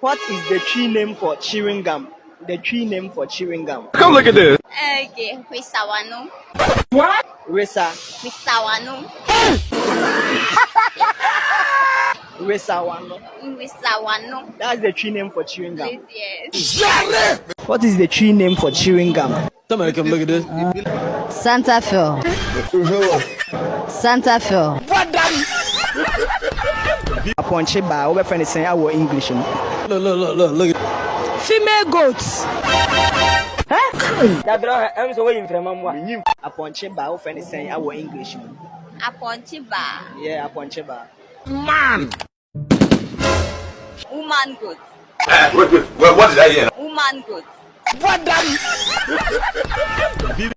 What is the tree name for chewing gum? The tree name for chewing gum. Come look at this. Okay, Wisawano. Resa. Wisawano. Resawano. Wisawano. That's the tree name for chewing gum. Yes. What is the tree name for chewing gum? Somebody come look at this. Santa Fe. Santa Fe. Aponche ba, we friend saying our English. Look. Female goats. Aponche ba, we friend saying our English. Aponchiba. Yeah, aponche ba. Man. Woman good. What did I hear? Woman good.